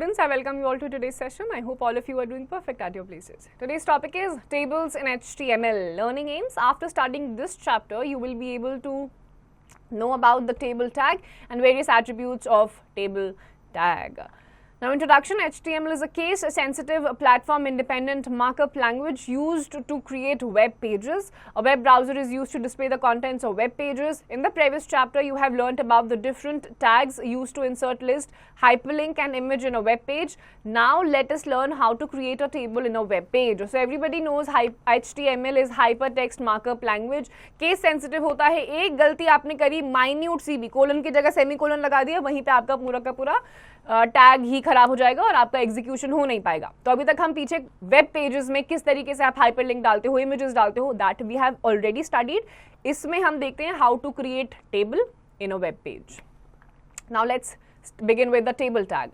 students, I welcome you all to today's session. I hope all of you are doing perfect at your places. Today's topic is tables in HTML. Learning aims. After studying this chapter, you will be able to know about the table tag and various attributes of table tag. Now, introduction. HTML is a case-sensitive, platform-independent markup language used to create web pages. A web browser is used to display the contents of web pages. In the previous chapter, you have learnt about the different tags used to insert list, hyperlink an image in a web page. Now, let us learn how to create a table in a web page. So, everybody knows HTML is hypertext markup language. Case-sensitive होता है. एक गलती आपने करी minute सी भी, colon की जगह semicolon लगा दिया, वहीं पे आपका पूरा का पूरा टैग ही खराब हो जाएगा और आपका एग्जीक्यूशन हो नहीं पाएगा. तो अभी तक हम पीछे वेब पेजेस में किस तरीके से आप हाइपरलिंक डालते हो, इमेजेस डालते हो, that we have already studied. इसमें हम देखते हैं how to create table in a web page. Now let's begin with the table tag.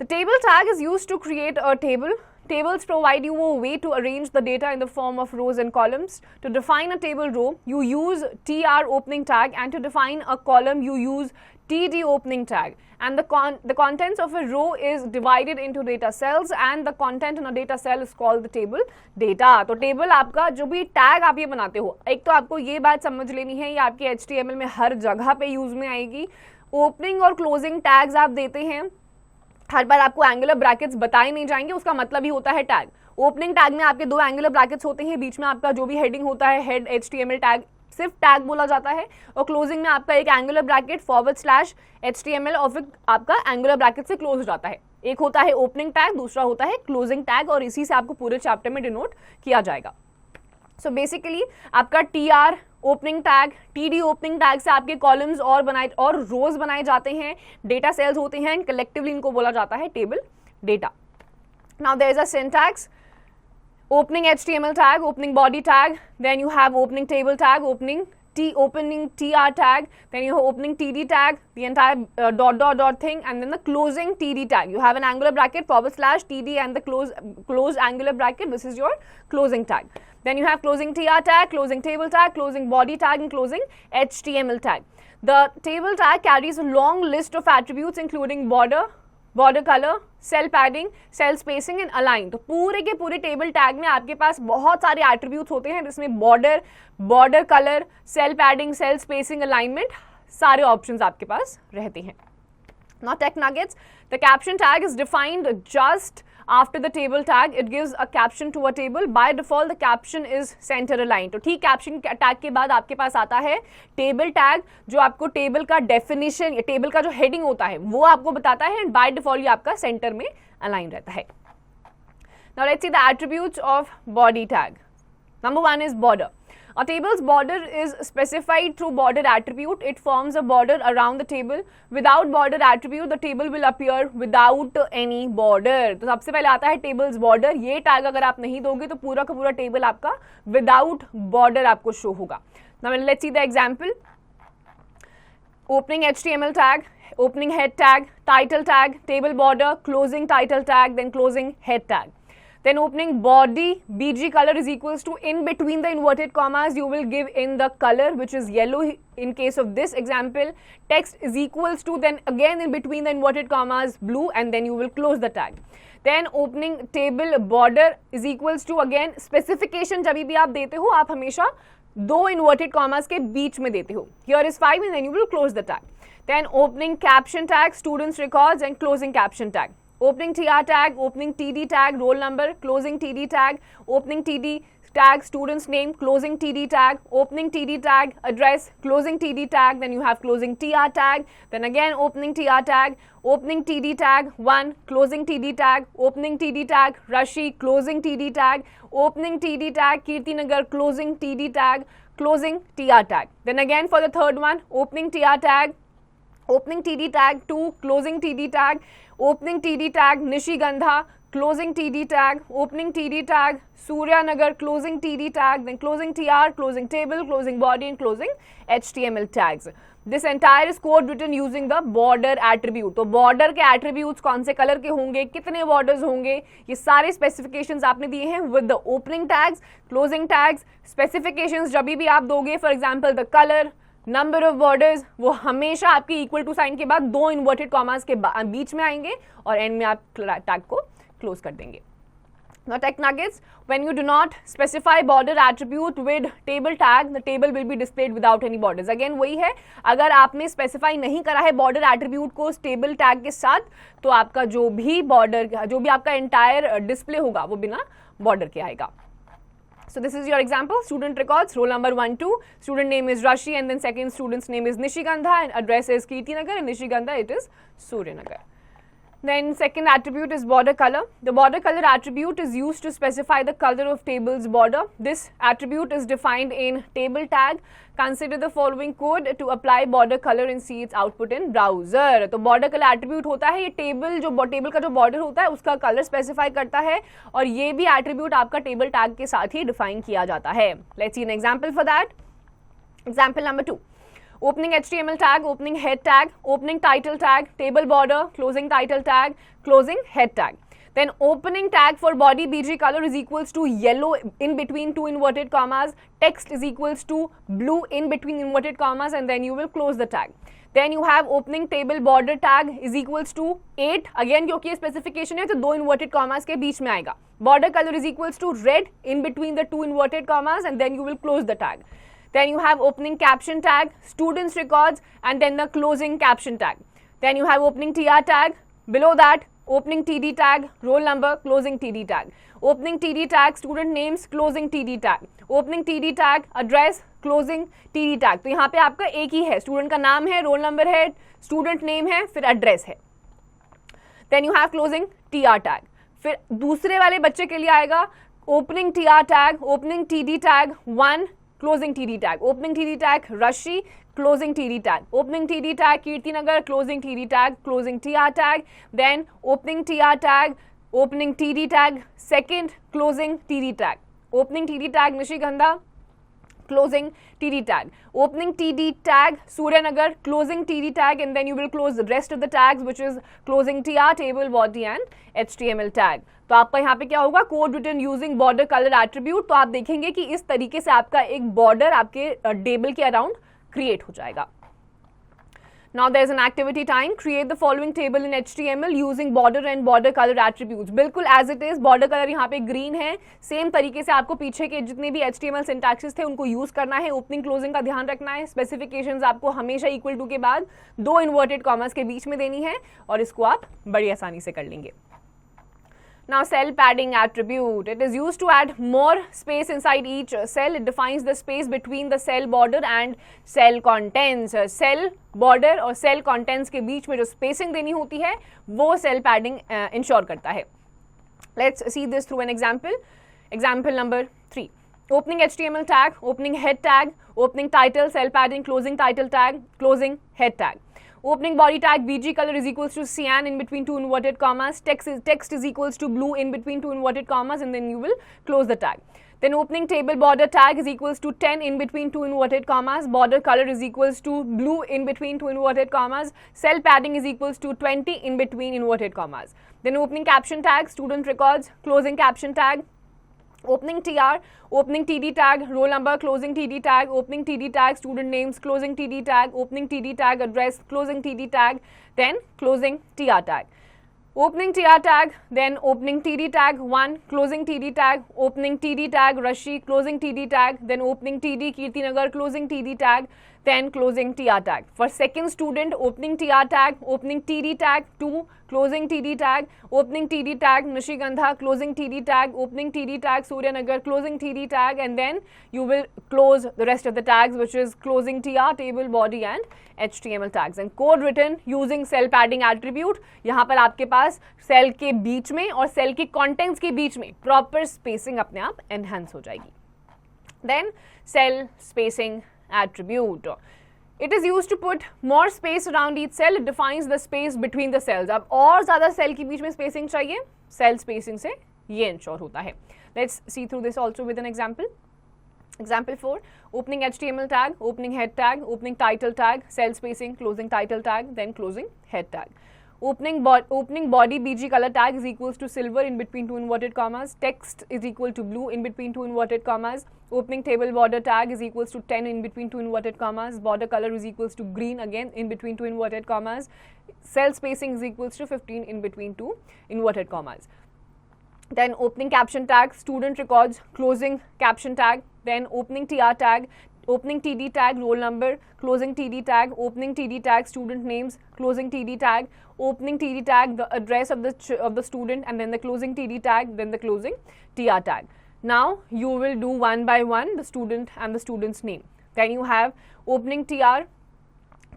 The table tag is used to create a table. Tables provide you a way to arrange the data in the form of rows and columns. To define a table row, you use tr opening tag, and to define a column, you use td opening tag. And the contents of a row is divided into data cells, and the content in a data cell is called the table data. तो table आपका जो भी tag आप ये बनाते हो, एक तो आपको ये बात समझ लेनी है, ये आपके HTML में हर जगह पे यूज में आएगी. ओपनिंग और क्लोजिंग टैग्स आप देते हैं, हर बार आपको एंगुलर ब्रैकेट्स बताए नहीं जाएंगे, उसका मतलब ही होता है टैग. ओपनिंग टैग में आपके दो एंगुलर ब्रैकेट्स होते हैं, बीच में आपका जो भी हेडिंग होता है, हेड HTML टैग, सिर्फ टैग बोला जाता है. और क्लोजिंग में आपका एक एंगुलर ब्रैकेट /HTML और फिर आपका एंगुलर ब्रैकेट से क्लोज जाता है. एक होता है ओपनिंग टैग, दूसरा होता है क्लोजिंग टैग, और इसी से आपको पूरे चैप्टर में डिनोट किया जाएगा. सो बेसिकली आपका TR opening tag, TD opening tag से आपके कॉलम्स और रोज बनाए जाते हैं, डेटा सेल्स होते हैं, एंड कलेक्टिवली इनको बोला जाता है table data. Now there is a syntax. Opening HTML tag, opening body tag, then you have opening table tag, opening TR tag, then you have opening TD tag, the entire dot thing, and then the closing TD tag. You have an angular bracket /TD and the closed angular bracket. This is your closing tag. Then you have closing TR tag, closing table tag, closing body tag, and closing HTML tag. The table tag carries a long list of attributes including border color, cell padding, cell spacing and align. तो पूरे के पूरे table tag में आपके पास बहुत सारे attributes होते हैं, जिसमें border colour, cell padding, cell spacing, alignment, सारे ऑप्शंस आपके पास रहते हैं. Now tech nuggets. The caption tag is defined just after the table tag. It gives a caption to a table. By default, the caption is center aligned. तो ठीक caption tag के बाद आपके पास आता है table tag, जो आपको table का डेफिनेशन, टेबल का जो हेडिंग होता है वो आपको बताता है, एंड बाय डिफॉल्ट ये आपका सेंटर में अलाइन रहता है. Now let's see the attributes of body tag. Number one is border. A table's border is specified through border attribute. It forms a border around the table. Without border attribute, the table will appear without any border. तो सबसे पहले आता है tables border. ये tag अगर आप नहीं दोगे तो पूरा का पूरा टेबल आपका without border आपको शो होगा. Now let's see the example. Opening HTML tag, opening head tag, title tag, table border, closing title tag, then closing head tag. Then opening body, BG color is equals to, in between the inverted commas you will give in the color which is yellow in case of this example. Text is equals to, then again in between the inverted commas blue, and then you will close the tag. Then opening table border is equals to, again specification जब भी आप देते हो आप हमेशा दो inverted commas के बीच में देते हो. Here is 5 and then you will close the tag. Then opening caption tag, students records, and closing caption tag. Opening TR tag, opening TD tag, roll number, closing TD tag, opening TD tag, student's name, closing TD tag, opening TD tag, address, closing TD tag, then you have closing TR tag, then again opening TR tag, opening TD tag 1, closing TD tag, opening TD tag, Rashi, closing TD tag, opening TD tag, Kirtinagar, closing TD tag, closing TR tag. Then again for the third one, opening TR tag, opening TD tag 2, closing TD tag, opening TD tag Nishigandha, closing TD tag, opening TD tag Suryanagar, closing TD tag, then closing TR, closing table, closing body, and closing HTML tags. This entire is code written using the border attribute. तो border के attributes कौन से color के होंगे, कितने borders होंगे, ये सारे specifications आपने दिए हैं with the opening tags, closing tags, specifications जब भी आप दोगे, for example the color, number of borders वो हमेशा आपके इक्वल टू साइन के बाद 2 इन्वर्टेड कॉमास के बीच में आएंगे और एंड में आप टैग को क्लोज कर देंगे. Now tech nuggets, when you do not specify border attribute with table tag, the table will be displayed without any borders. Again वही है, अगर आपने specify नहीं करा है border attribute को table tag के साथ, तो आपका जो भी border, जो भी आपका entire display होगा वो बिना border के आएगा. So this is your example. Student records, roll number 1, 2, student name is Rashi and then second student's name is Nishigandha and address is Kirtinagar and Nishigandha it is Suryanagar. Then second attribute is border color. The border color attribute is used to specify the color of table's border. This attribute is defined in table tag. Consider the following code to apply border color and see its output in browser. तो border color attribute होता है, ये table का जो border होता है उसका color specify करता है और ये भी attribute आपका table tag के साथ ही define किया जाता है. Let's see an example for that. Example number 2. Opening HTML tag, opening head tag, opening title tag, table border, closing title tag, closing head tag. Then opening tag for body BG color is equals to yellow in between 2 inverted commas, text is equals to blue in between inverted commas and then you will close the tag. Then you have opening table border tag is equals to 8, again क्योंकि ये specification है तो 2 inverted commas के बीच में आएगा. Border color is equals to red in between the 2 inverted commas and then you will close the tag. Then you have opening caption tag, students records and then the closing caption tag. Then you have opening TR tag, below that opening TD tag, roll number, closing TD tag. Opening TD tag, student names, closing TD tag. Opening TD tag, address, closing TD tag. तो यहाँ पे आपका एक ही है, student का नाम है, roll number है, स्टूडेंट नेम है, फिर एड्रेस है. Then you have closing TR tag. फिर दूसरे वाले बच्चे के लिए आएगा opening TR tag, opening TD tag 1, closing TD tag, opening TD tag Rashi, closing TD tag, opening TD tag Kirtinagar, closing TD tag, closing TR tag, then opening TR tag, opening TD tag second, closing TD tag, opening TD tag Nishigandha, closing TD tag, opening TD tag Suryanagar, closing TD tag and then you will close the rest of the tags which is closing TR, table, body and HTML tag. तो आपका यहाँ पे क्या होगा, code written using border colour attribute. तो आप देखेंगे कि इस तरीके से आपका एक बॉर्डर आपके टेबल के अराउंड क्रिएट हो जाएगा. Now there is an activity time. Create the following table in HTML using border and border color attributes. बिल्कुल as it is, border color यहाँ पे green है. सेम तरीके से आपको पीछे के जितने भी HTML syntaxes थे उनको यूज करना है. ओपनिंग क्लोजिंग का ध्यान रखना है. स्पेसिफिकेशंस आपको हमेशा इक्वल टू के बाद 2 इन्वर्टेड कॉमर्स के बीच में देनी है और इसको आप बड़ी आसानी से कर लेंगे. Now cell padding attribute, it is used to add more space inside each cell. It defines the space between the cell border and cell contents. Cell border और cell contents के बीच में जो spacing देनी होती है वो cell padding ensure करता है. Let's see this through an example. Example number 3. Opening HTML tag, opening head tag, opening title, cell padding, closing title tag, closing head tag. Opening body tag BG color is equals to cyan in between 2 inverted commas. Text is equals to blue in between 2 inverted commas and then you will close the tag. Then opening table border tag is equals to 10 in between 2 inverted commas. Border color is equals to blue in between 2 inverted commas. Cell padding is equals to 20 in between inverted commas. Then opening caption tag, student records, closing caption tag. Opening TR, opening TD tag, roll number, closing TD tag, opening TD tag, student names, closing TD tag, opening TD tag, address, closing TD tag, then closing TR tag. Opening TR tag, then opening TD tag 1, closing TD tag, opening TD tag Rashi, closing TD tag, then opening TD Kirtinagar, closing TD tag, then closing TR tag. For second student, opening TR tag, opening TD tag 2, closing TD tag, opening TD tag Nishigandha, closing TD tag, opening TD tag Suryanagar, closing TD tag and then you will close the rest of the tags which is closing TR, table, body and HTML tags. And code written using cell padding attribute, यहाँ पर आपके पास cell के बीच में और cell के contents के बीच में proper spacing अपने आप enhance हो जाएगी. Then cell spacing attribute. It is used to put more space around each cell. It defines the space between the cells. अब और ज़्यादा cell के बीच में spacing चाहिए, cell spacing से ये ensure होता है. Let's see through this also with an example. Example 4, opening HTML tag, opening head tag, opening title tag, cell spacing, closing title tag, then closing head tag. Opening body BG color tag is equals to silver in between two inverted commas. Text is equal to blue in between two inverted commas. Opening table border tag is equals to 10 in between two inverted commas. Border color is equals to green again in between two inverted commas. Cell spacing is equals to 15 in between two inverted commas. Then opening caption tag, student records, closing caption tag, then opening TR tag, opening TD tag, roll number, closing TD tag, opening TD tag, student names, closing TD tag, opening TD tag, the address of the student, and then the closing TD tag, then the closing TR tag. Now you will do one by one the student and the student's name. Then you have opening TR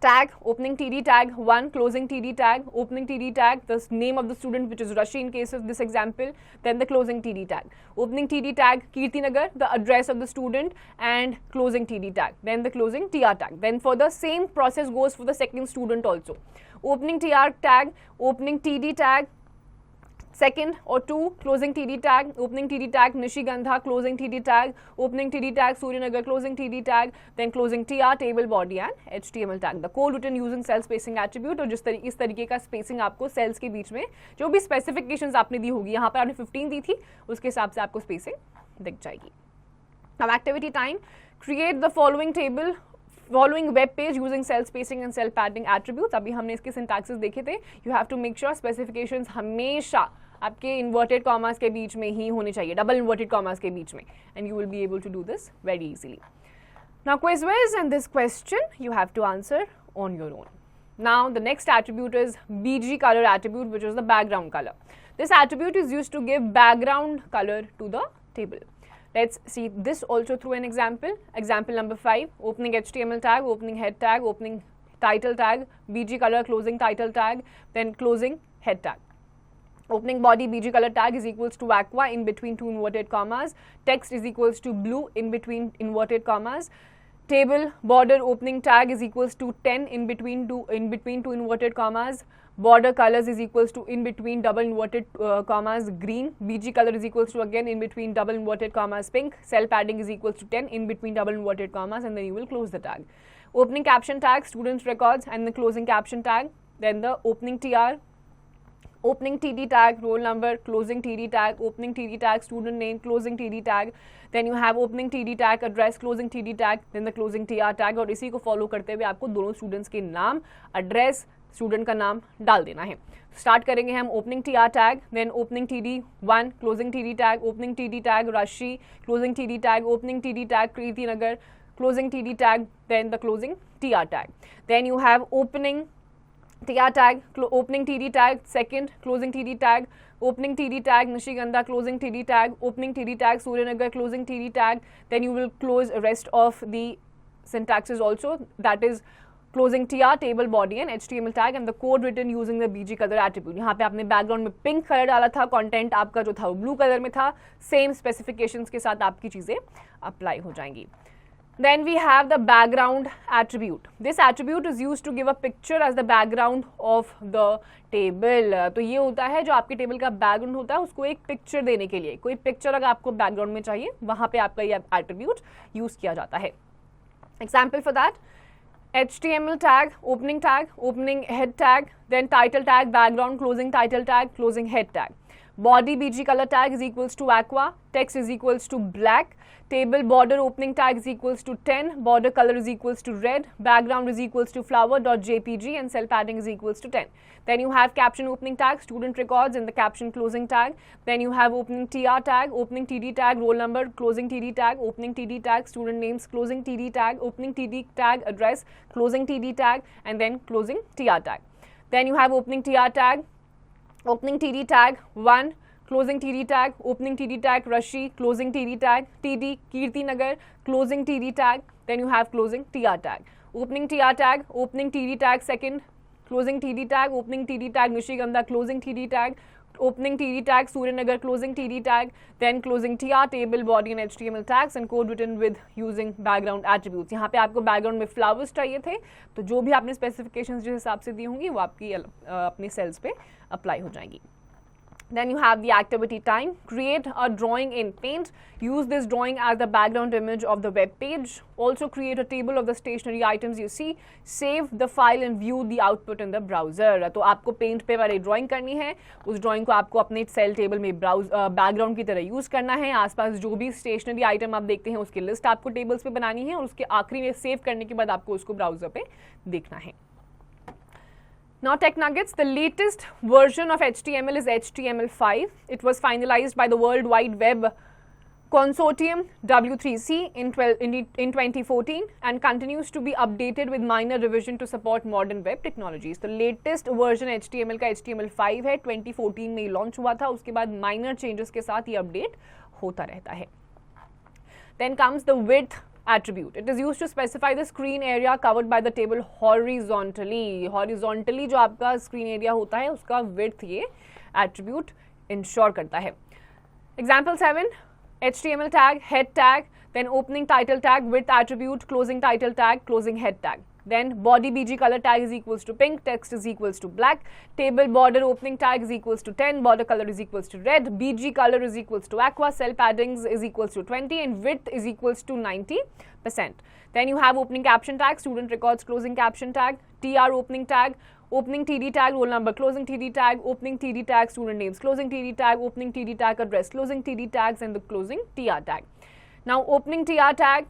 tag, opening TD tag 1, closing TD tag, opening TD tag, the name of the student, which is Rashi in case of this example, then the closing TD tag. Opening TD tag Kirtinagar, the address of the student, and closing TD tag, then the closing TR tag. Then for the same process goes for the second student also. Opening TR tag, opening TD tag, second or 2, closing TD tag, opening TD tag Nishigandha, closing TD tag, opening TD tag Suryanagar, closing TD tag, then closing TR, table body and HTML tag. The code written using cell spacing attribute, और इस तरीके का spacing आपको sales के बीच में जो भी specifications आपने दी होगी, यहाँ पर आपने 15 दी थी, उसके हिसाब से आपको स्पेसिंग दिख जाएगी. Now activity time, create the following table, following web page using cell spacing and cell padding attributes. अभी हमने इसके syntaxes देखे थे. You have to make sure specifications हमेशा आपके inverted commas के बीच में ही होने चाहिए, double inverted commas के बीच में, and you will be able to do this very easily. Now quiz whiz, and this question you have to answer on your own. Now the next attribute is BG color attribute, which is the background color. This attribute is used to give background color to the table. Let's see this also through an example. Example number 5, opening HTML tag, opening head tag, opening title tag, BG color, closing title tag, then closing head tag. Opening body BG color tag is equals to aqua in between two inverted commas. Text is equals to blue in between inverted commas. Table border opening tag is equals to 10 in between two inverted commas. Border colors is equals to in between double inverted commas green. BG color is equals to again in between double inverted commas pink. Cell padding is equals to 10 in between double inverted commas, and then you will close the tag. Opening caption tag, students records, and the closing caption tag. Then the opening TR, opening TD tag, roll number, closing TD tag, opening TD tag, student name, closing TD tag. Then you have opening TD tag, address, closing TD tag, then the closing TR tag. और इसी को follow करते हुए आपको दोनों students के नाम, address, student का नाम डाल देना है. स्टार्ट करेंगे हम opening TR tag, then opening TD 1, closing TD tag, opening TD tag Rashi, closing TD tag, opening TD tag Kirtinagar, closing TD tag, then the closing TR tag. Then you have opening TR tag, opening TD tag, second, closing TD tag, opening TD tag Nishigandha, closing TD tag, opening TD tag Suryanagar, closing TD tag. Then you will close rest of the syntaxes also, that is closing TR, table body and HTML tag, and the code written using the BG color attribute. यहाँ पे आपने background में pink colour डाला था, content आपका जो था वो ब्लू कलर में था, सेम स्पेसिफिकेशंस के साथ आपकी चीज़ें अप्लाई हो जाएंगी. Then we have the background attribute. This attribute is used to give a picture as the background of the table. तो ये होता है जो आपके टेबल का बैकग्राउंड होता है उसको एक पिक्चर देने के लिए, कोई पिक्चर अगर आपको बैकग्राउंड में चाहिए वहाँ पे आपका ये एट्रीब्यूट यूज किया जाता है. Example for that, HTML tag, opening head tag, then title tag, background, closing title tag, closing head tag. Body BG color tag is equals to aqua, text is equals to black, table border opening tag is equals to 10, border color is equals to red, background is equals to flower.jpg, and cell padding is equals to 10. Then you have caption opening tag, student records, and the caption closing tag. Then you have opening TR tag, opening TD tag, roll number, closing TD tag, opening TD tag, student names, closing TD tag, opening TD tag, address, closing TD tag, and then closing TR tag. Then you have opening TR tag, opening TD tag 1, closing TD tag, opening TD tag Rashi, closing TD tag TD Kirtinagar, closing TD tag. Then you have closing TR tag. Opening TR tag, opening TD tag second, closing TD tag, opening TD tag Nishigandha, closing TD tag, opening TD tag Suryanagar, closing TD tag, then closing TR, table body and HTML tags, and code written with using background attributes. यहाँ पे आपको background में flowers चाहिए थे, तो जो भी आपने specifications जिस हिसाब से दी होंगी वो आपकी अपने cells पे apply हो जाएंगी. Then you have the activity time. Create a drawing in Paint. Use this drawing as the background image of the web page. Also create a table of the stationery items you see. Save the file and view the output in the browser. तो आपको paint पे वाली drawing करनी है, उस drawing को आपको अपने सेल टेबल में बैकग्राउंड की तरह यूज़ करना है. आसपास जो भी स्टेशनरी आइटम आप देखते हैं उसकी लिस्ट आपको टेबल्स पे बनानी है और उसके आखिरी में सेव करने के बाद आपको उसको ब्राउजर पे देखना है. Now Tech Nuggets, the latest version of HTML is HTML5. It was finalized by the World Wide Web Consortium W3C in 2014 and continues to be updated with minor revision to support modern web technologies. The latest version HTML का HTML5 है, 2014 में launch हुआ था, उसके बाद minor changes के साथ ये अपडेट होता रहता है. Then comes the width attribute. It is used to specify the screen area covered by the table horizontally. Horizontally जो आपका screen area होता है उसका width ये attribute ensure करता है. Example 7, HTML tag, head tag, then opening title tag, width attribute, closing title tag, closing head tag. Then body BG color tag is equals to pink, text is equals to black, table border opening tag is equals to 10, border color is equals to red, BG color is equals to aqua, cell paddings is equals to 20 and width is equals to 90%. Then you have opening caption tag, student records, closing caption tag, TR opening tag, opening TD tag, roll number, closing TD tag, opening TD tag, student names, closing TD tag, opening TD tag, address, closing TD tags and the closing TR tag. Now opening TR tag,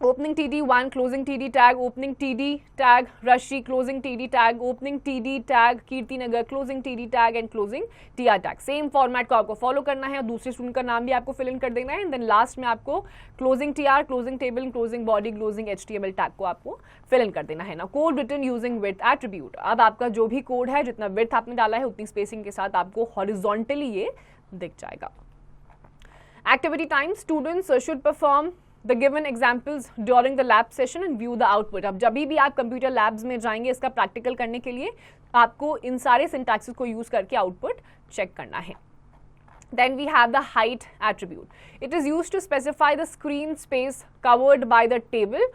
opening TD1, closing TD tag, opening TD tag, Rashi, closing TD tag, opening TD tag, Kirti Nagar, closing TD tag and closing TR tag. Same format को आपको follow करना है और दूसरे student का नाम भी आपको fill in कर देना है and then last में आपको closing TR, closing table, closing body, closing HTML tag को आपको fill in कर देना है. Now code written using width attribute. अब आपका जो भी कोड है, जितना width आपने डाला है उतनी spacing के साथ आपको horizontally ये दिख जाएगा. Activity time, students should perform the given examples during the lab session and view the output. अब जब भी आप कंप्यूटर लैब्स में जाएंगे इसका प्रैक्टिकल करने के लिए आपको इन सारे सिंटैक्सेस को यूज करके आउटपुट चेक करना है. Then we have the height attribute. It is used to specify the screen space covered by the table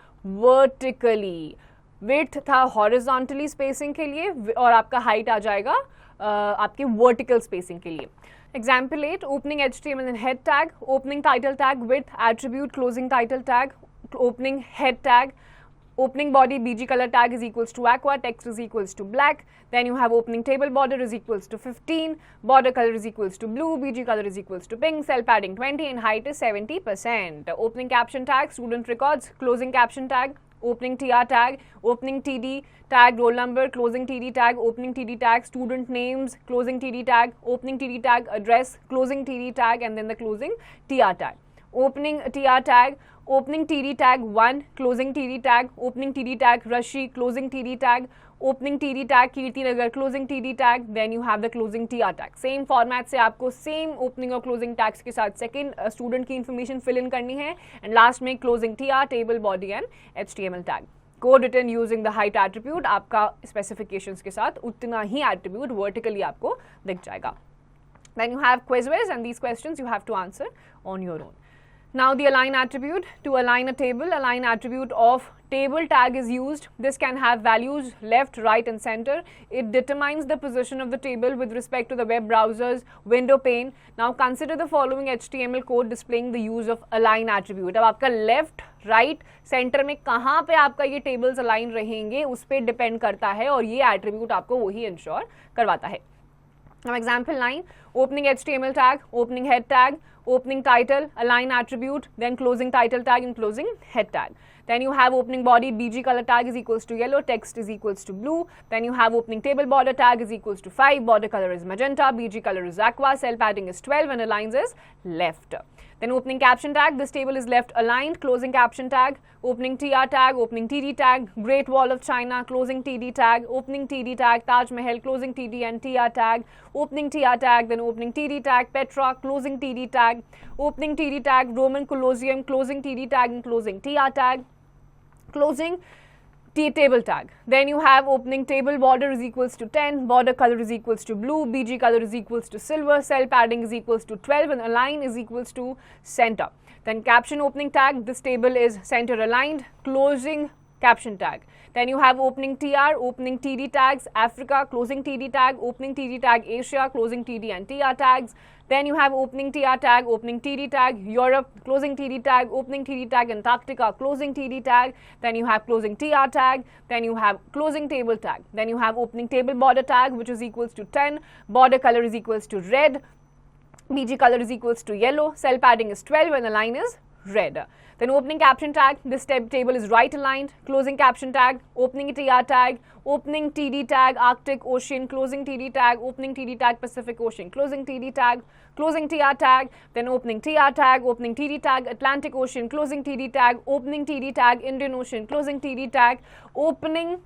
vertically. Width था horizontally spacing के लिए और आपका height आ जाएगा आपके vertical spacing के लिए. Example 8, opening HTML and head tag, opening title tag, width attribute, closing title tag, opening head tag, opening body BG color tag is equals to aqua, text is equals to black, then you have opening table border is equals to 15, border color is equals to blue, BG color is equals to pink, cell padding 20 and height is 70%. Opening caption tag, student records, closing caption tag, opening TR tag, opening TD tag, roll number, closing TD tag, opening TD tag, student names, closing TD tag, opening TD tag, address, closing TD tag and then the closing TR tag. Opening TR tag, opening TD tag 1, closing TD tag, opening TD tag Rashi, closing TD tag, opening TD tag Kirti Nagar, closing TD tag, then you have the closing TR tag. Same format से आपको same opening और closing tags के साथ second student की information fill in करनी है and last में closing TR, table, body and HTML tag. Code written using the height attribute आपका specifications के साथ उतना ही attribute vertically आपको दिख जाएगा. Then you have quizzes and these questions you have to answer on your own. Now the align attribute, to align a table, align attribute of table tag is used. This can have values left, right and center. It determines the position of the table with respect to the web browser's window pane. Now consider the following HTML code displaying the use of align attribute. अब आपका left, right, center में कहाँ पे आपका ये tables align रहेंगे उस पे depend करता है और ये attribute आपको वही ensure करवाता है. Now example 9, opening HTML tag, opening head tag, opening title, align attribute, then closing title tag and closing head tag. Then you have opening body BG color tag is equals to yellow, text is equals to blue. Then you have opening table border tag is equals to 5, border color is magenta, BG color is aqua, cell padding is 12 and aligns is left. Then opening caption tag, this table is left aligned, closing caption tag, opening TR tag, opening TD tag, Great Wall of China, closing TD tag, opening TD tag, Taj Mahal, closing TD and TR tag, opening TR tag, then opening TD tag, Petra, closing TD tag, opening TD tag, Roman Colosseum, closing TD tag and closing TR tag, closing table tag. Then you have opening table border is equals to 10, border color is equals to blue, BG color is equals to silver, cell padding is equals to 12 and align is equals to center. Then caption opening tag, this table is center aligned, closing caption tag. Then you have opening TR, opening TD tags, Africa, closing TD tag, opening TD tag, Asia, closing TD and TR tags. Then you have opening TR tag, opening TD tag, Europe, closing TD tag, opening TD tag, Antarctica, closing TD tag. Then you have closing TR tag. Then you have closing table tag. Then you have opening table border tag, which is equals to 10. Border color is equals to red. BG color is equals to yellow. Cell padding is 12 and the line is red. Then opening caption tag, this table is right aligned. Closing caption tag, opening TR tag, opening TD tag, Arctic Ocean, closing TD tag, opening TD tag, Pacific Ocean, closing TD tag, closing TR tag, then opening TR tag, opening TD tag, Atlantic Ocean, closing TD tag, opening TD tag, Indian Ocean, closing TD tag, opening.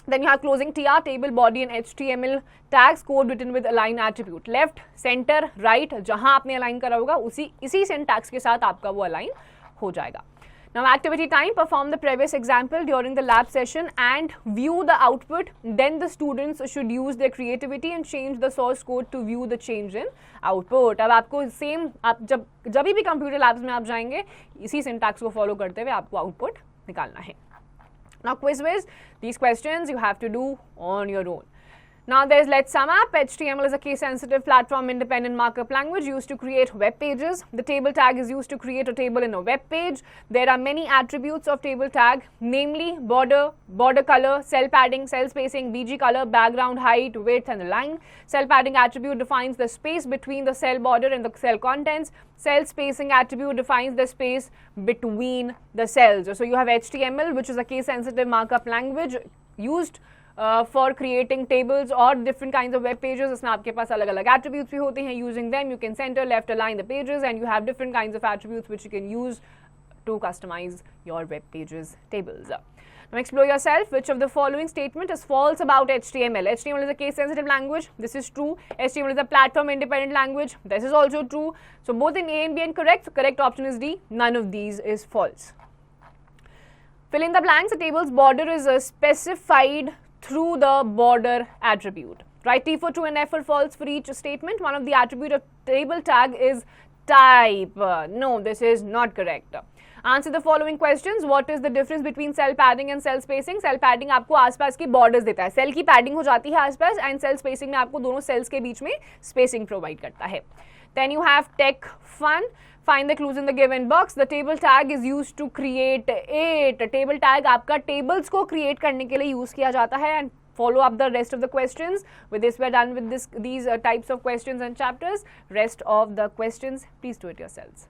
Then you have closing TR, table, body and HTML tags, code written with align attribute. Left, center, right, जहां आपने align करा होगा इसी syntax के साथ आपका वो align हो जाएगा. Now activity time, perform the previous example during the lab session and view the output. Then the students should use their creativity and change the source code to view the change in output. अब आपको same आप जब भी computer labs में आप जाएंगे इसी syntax को follow करते हुए आपको output निकालना है. Now quiz whiz, these questions you have to do on your own. Now there's Let's Sum Up. HTML is a case-sensitive platform-independent markup language used to create web pages. The table tag is used to create a table in a web page. There are many attributes of table tag, namely border, border color, cell padding, cell spacing, BG color, background height, width and line. Cell padding attribute defines the space between the cell border and the cell contents. Cell spacing attribute defines the space between the cells. So you have HTML, which is a case-sensitive markup language used for creating tables or different kinds of web pages. इसमें आपके पास अलग-अलग attributes भी होते हैं. Using them, you can center, left align the pages, and you have different kinds of attributes which you can use to customize your web pages tables. Now explore yourself. Which of the following statement is false about HTML? HTML is a case-sensitive language. This is true. HTML is a platform-independent language. This is also true. So both in A and B are correct. So correct option is D. None of these is false. Fill in the blanks. The table's border is specified through the border attribute. Write T for true and F for false for each statement. One of the attribute of table tag is type. No, this is not correct. Answer the following questions. What is the difference between cell padding and cell spacing? Cell padding आपको आसपास की borders देता है. Cell की padding हो जाती है आसपास and cell spacing में आपको दोनों cells के बीच में spacing provide करता है. Then you have tech fun. Find the clues in the given box. The table tag is used to create it. Table tag आपका tables को create करने के लिए use किया जाता है and follow up the rest of the questions. With this, we're done with these types of questions and chapters. Rest of the questions, please do it yourselves.